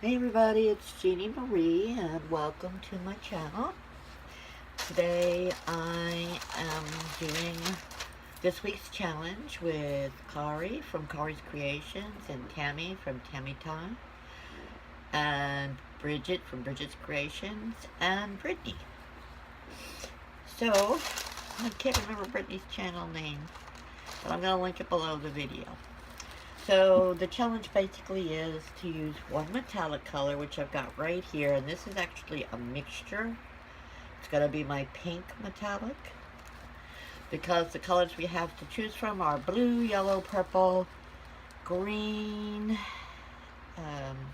Hey everybody, it's Jeannie Marie and welcome to my channel. Today I am doing this week's challenge with Cari from Cari's Creations and Tammy from Tammy Time and Bridgette from Bridgette's Creations and Brittany. So, I can't remember Brittany's channel name, but I'm going to link it below the video. So the challenge basically is to use one metallic color, which I've got right here, and this is actually a mixture. It's going to be my pink metallic, because the colors we have to choose from are blue, yellow, purple, green,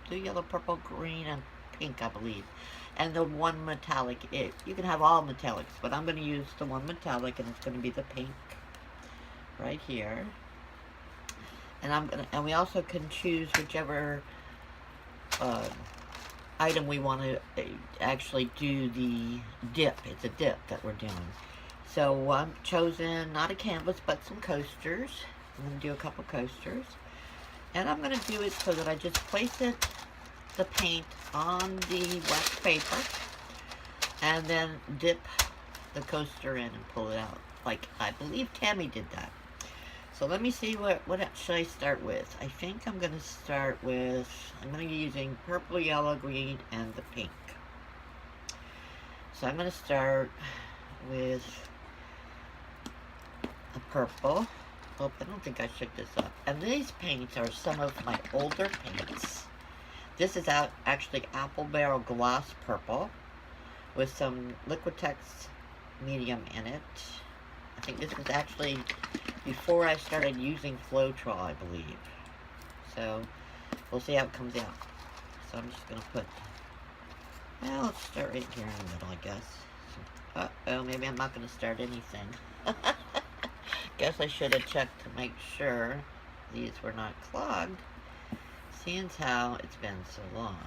blue, yellow, purple, green, and pink, I believe. And the one metallic, you can have all metallics, but I'm going to use the one metallic, and it's going to be the pink right here. And we also can choose whichever item we want to actually do the dip. It's a dip that we're doing. So I've chosen not a canvas but some coasters. I'm going to do a couple coasters. And I'm going to do it so that I just place the paint on the wax paper and then dip the coaster in and pull it out. Like I believe Tammy did that. So let me see what should I start with. I think I'm going to start with, I'm going to be using purple, yellow, green, and the pink. So I'm going to start with a purple. Oh, I don't think I shook this up. And these paints are some of my older paints. This is actually Apple Barrel Gloss Purple with some Liquitex medium in it. I think this was actually before I started using Floetrol, I believe. So, we'll see how it comes out. So I'm just going to put, well, let's start right here in the middle, I guess. So, uh-oh, maybe I'm not going to start anything. Guess I should have checked to make sure these were not clogged, seeing as how it's been so long.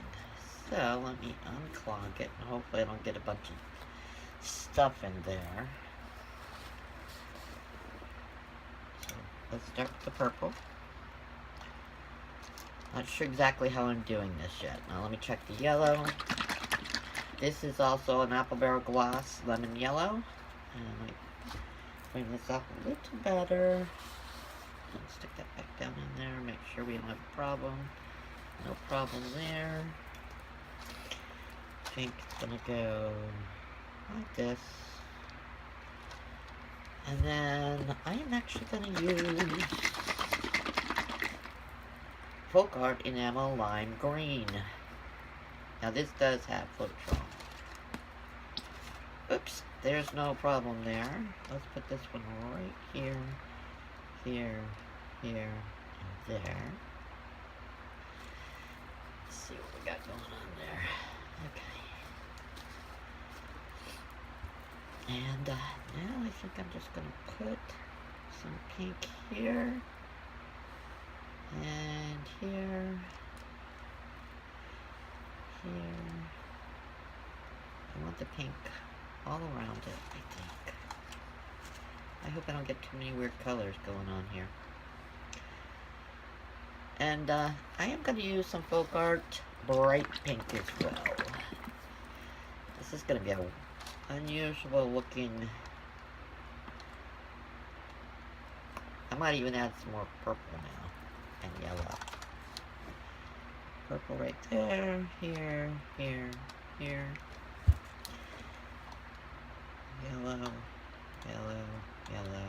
So, let me unclog it, and hopefully I don't get a bunch of stuff in there. Let's start with the purple. Not sure exactly how I'm doing this yet. Now let me check the yellow. This is also an Apple Barrel Gloss Lemon Yellow. And let me bring this up a little better. Let's stick that back down in there. Make sure we don't have a problem. No problem there. I think it's gonna go like this. And then I am actually going to use Folk Art Enamel Lime Green. Now this does have Floetrol. Oops, there's no problem there. Let's put this one right here, here, here, and there. Let's see what we got going on there. Okay. And now I think I'm just going to put some pink here, and here, here. I want the pink all around it, I think. I hope I don't get too many weird colors going on here. And I am going to use some Folk Art Bright Pink as well. This is going to be a unusual looking. I might even add some more purple now and yellow. Purple right there, here, here, here. Yellow, yellow, yellow,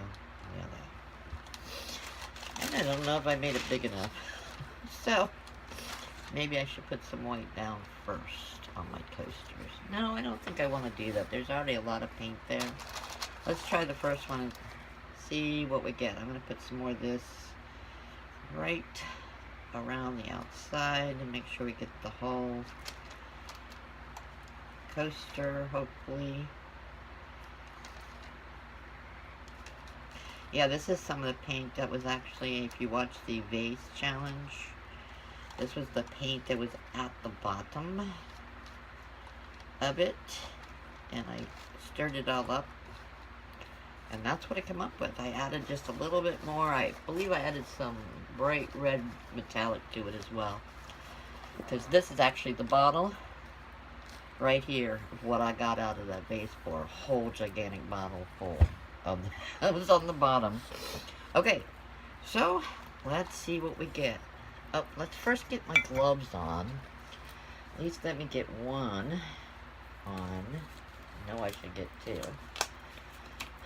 yellow. And I don't know if I made it big enough. So maybe I should put some white down first on my coasters. No, I don't think I want to do that. There's already a lot of paint there. Let's try the first one and see what we get. I'm going to put some more of this right around the outside and make sure we get the whole coaster, hopefully. Yeah, this is some of the paint that was actually, if you watch the vase challenge, this was the paint that was at the bottom of it, and I stirred it all up, and that's what I came up with. I added just a little bit more. I believe I added some bright red metallic to it as well. Because this is actually the bottle right here of what I got out of that vase for a whole gigantic bottle full of that was on the bottom. Okay, so let's see what we get. Oh, let's first get my gloves on. At least let me get one on. I know I should get two.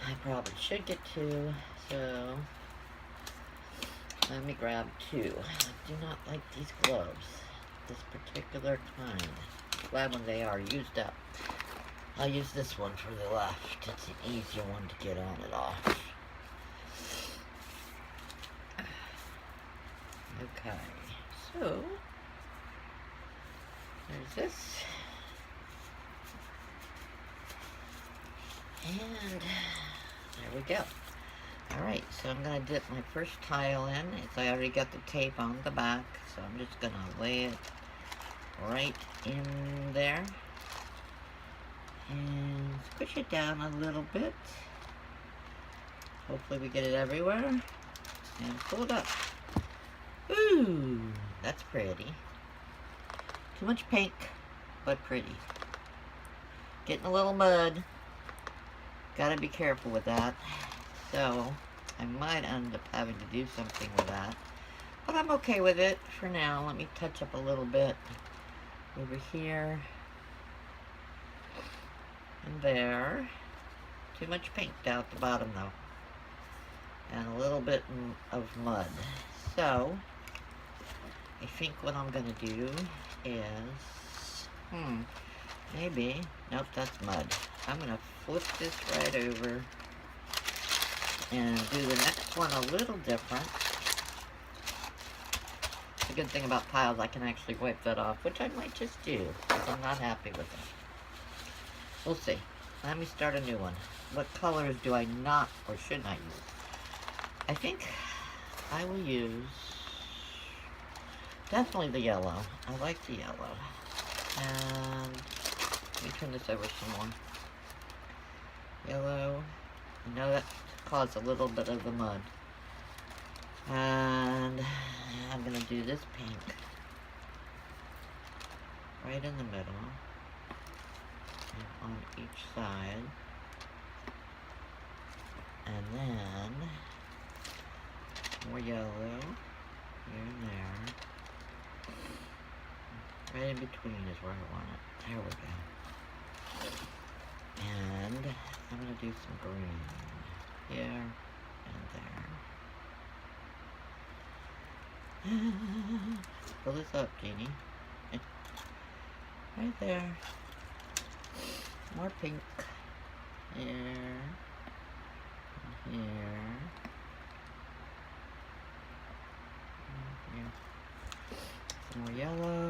I probably should get two, so let me grab two. I do not like these gloves, this particular kind. Glad when they are used up. I'll use this one for the left. It's an easier one to get on and off. Okay, so there's this. And there we go. Alright, so I'm going to dip my first tile in. I already got the tape on the back, so I'm just going to lay it right in there. And squish it down a little bit. Hopefully we get it everywhere. And pull it up. Ooh, that's pretty. Too much pink, but pretty. Getting a little mud. Gotta be careful with that. So, I might end up having to do something with that. But I'm okay with it for now. Let me touch up a little bit over here. And there. Too much pink down at the bottom though. And a little bit of mud. So, I think what I'm gonna do is, maybe, nope, that's mud. I'm gonna flip this right over and do the next one a little different. The good thing about tiles, I can actually wipe that off, which I might just do, because I'm not happy with it. We'll see. Let me start a new one. What colors do I not or should not use? I think I will use definitely the yellow. I like the yellow. And let me turn this over some more. Yellow. I know that caused a little bit of the mud. And I'm going to do this pink right in the middle and on each side. And then more yellow here and there. Right in between is where I want it. There we go. And I'm going to do some green here and there. Pull this up, Jeannie. Right there. More pink. Here. And here. And here. Some more yellow.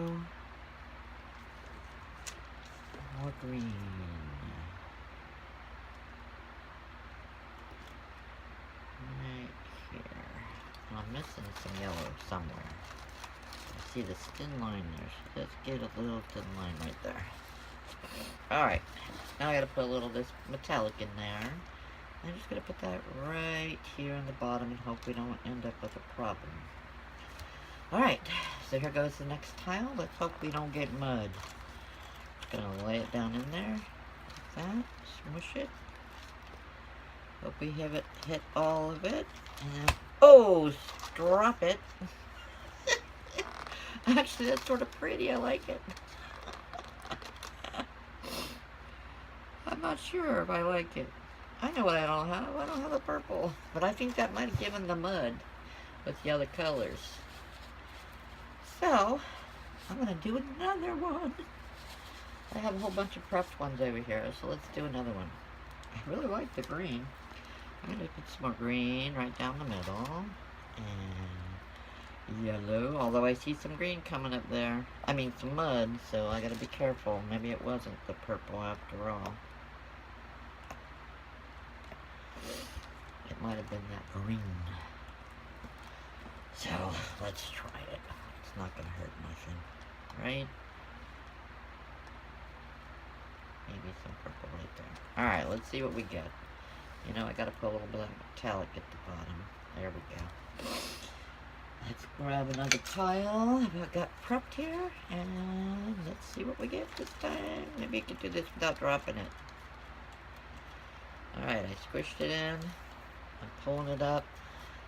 More green. Right here. I'm missing some yellow somewhere. I see this thin line there, so let's get a little thin line right there. Alright, now I gotta put a little of this metallic in there. I'm just gonna put that right here on the bottom and hope we don't end up with a problem. Alright, so here goes the next tile. Let's hope we don't get mud. Just gonna lay it down in there, like that, smush it. Hope we have it hit all of it. And oh, drop it. Actually, that's sort of pretty. I like it. I'm not sure if I like it. I know what I don't have. I don't have the purple. But I think that might have given the mud with the other colors. So, I'm going to do another one. I have a whole bunch of prepped ones over here, so let's do another one. I really like the green. I'm going to put some more green right down the middle. And yellow, although I see some green coming up there. I mean some mud, so I got to be careful. Maybe it wasn't the purple after all. It might have been that green. So, let's try it. It's not going to hurt nothing, right? Maybe some purple right there. Alright, let's see what we get. You know, I got to put a little bit of metallic at the bottom. There we go. Let's grab another pile I've got prepped here, and let's see what we get this time. Maybe I can do this without dropping it. Alright, I squished it in. I'm pulling it up.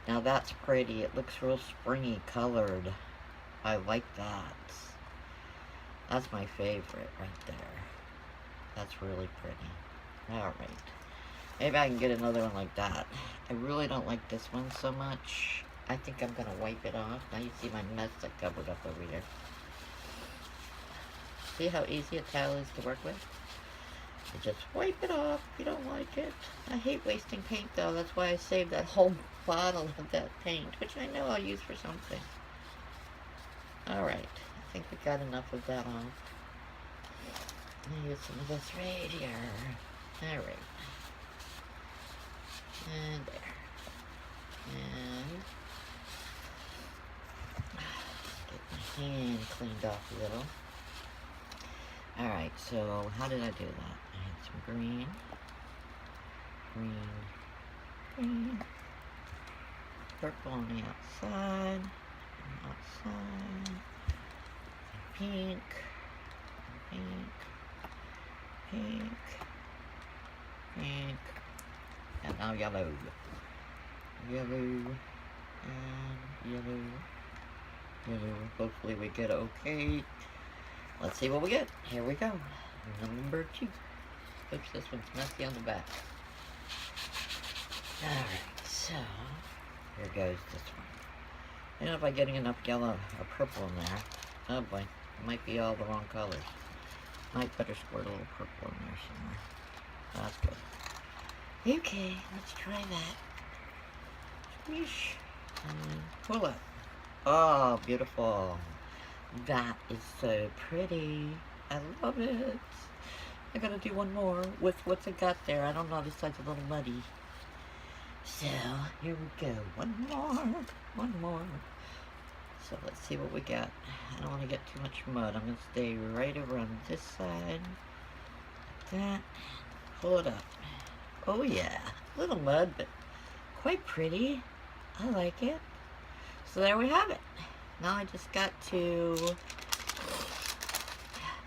Now that's pretty. It looks real springy colored. I like that. That's my favorite right there. That's really pretty. Alright. Maybe I can get another one like that. I really don't like this one so much. I think I'm going to wipe it off. Now you see my mess I covered up over here. See how easy a towel is to work with? You just wipe it off if you don't like it. I hate wasting paint though. That's why I saved that whole bottle of that paint, which I know I'll use for something. Alright, I think we got enough of that on. I'm going to use some of this right here. Alright. And there. And get my hand cleaned off a little. Alright, so how did I do that? I had some green, purple on the outside, pink, and now yellow, and yellow. Hopefully we get okay. Let's see what we get. Here we go. Number 2. Oops, this one's messy on the back. Alright, so here goes this one. I don't know if I'm getting enough yellow or purple in there. Oh boy, it might be all the wrong colors. Might better squirt a little purple in there somewhere. That's good. Okay, let's try that. Squish. And pull it. Oh, beautiful. That is so pretty. I love it. I gotta do one more with what's I got there. I don't know, this side's a little muddy. So, here we go. One more. So, let's see what we got. I don't want to get too much mud. I'm gonna stay right over on this side. Like that. Pull it up. Oh yeah. A little mud, but quite pretty. I like it. So, there we have it. Now I just got to,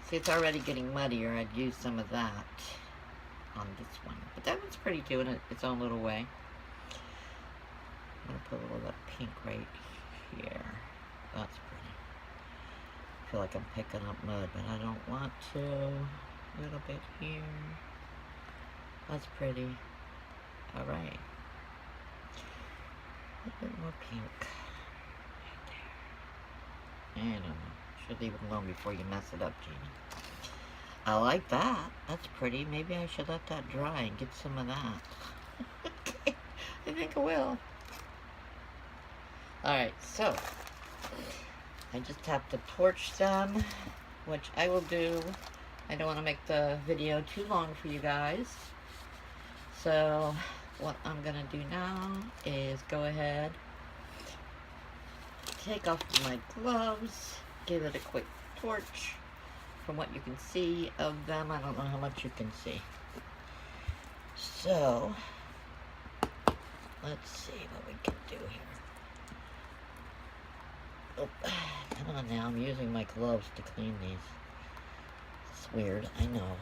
see it's already getting muddier, I'd use some of that on this one. But that one's pretty too in its own little way. I'm going to put a little of that pink right here. That's pretty. I feel like I'm picking up mud, but I don't want to. A little bit here. That's pretty. Alright. A little bit more pink. I don't know. Should leave it alone before you mess it up, Jeannie. I like that. That's pretty. Maybe I should let that dry and get some of that. Okay. I think I will. Alright, so I just have to torch them, which I will do. I don't want to make the video too long for you guys. So what I'm going to do now is go ahead, take off my gloves, give it a quick torch. From what you can see of them, I don't know how much you can see. So, let's see what we can do here. Oh, come on now, I'm using my gloves to clean these. It's weird, I know.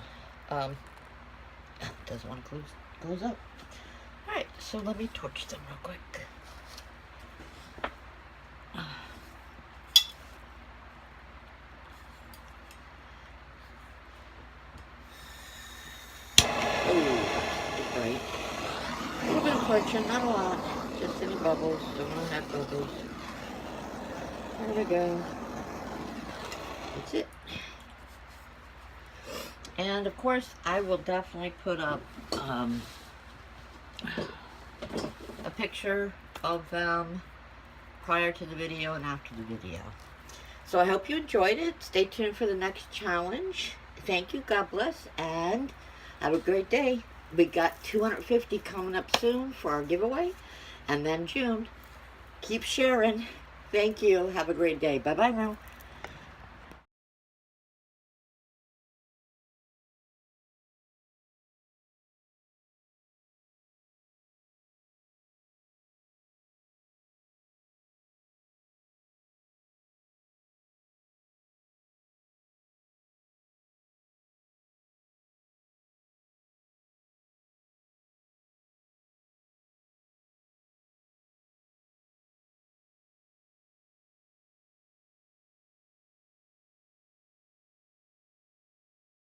Doesn't want to close up. Alright, so let me torch them real quick. Not a lot, just any bubbles. Don't want to have bubbles. There we go. That's it. And of course, I will definitely put up a picture of them prior to the video and after the video. So I hope you enjoyed it. Stay tuned for the next challenge. Thank you, God bless, and have a great day. We got 250 coming up soon for our giveaway, and then June. Keep sharing. Thank you. Have a great day. Bye-bye now.